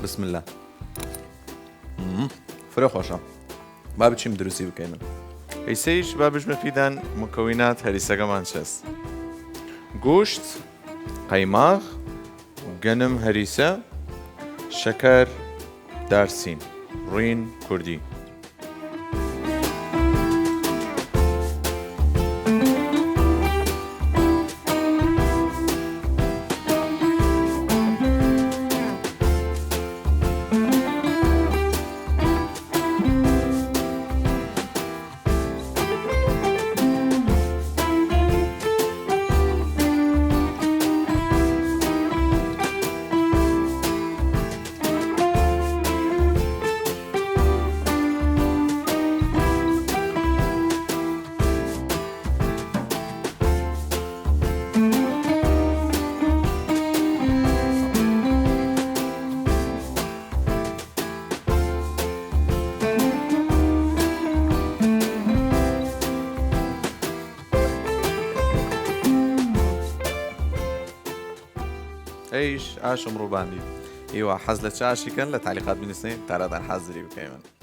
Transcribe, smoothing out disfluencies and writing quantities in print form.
بسم الله. فرە خۆشە. با بچیم دروستی بکەین. ئەیسەیش با بژمە مکونات هەریسەکەمان چەست. گوشت، قەیماغ، گەنم هەریسە، شەکەر، دارسین، ڕوین کوردی. ئەیش ئاشم ڕووباندی. ئێوە حەز لە چاشیکەن لە تعلیقات بنووسین تا ڕادان حەزری بکەین.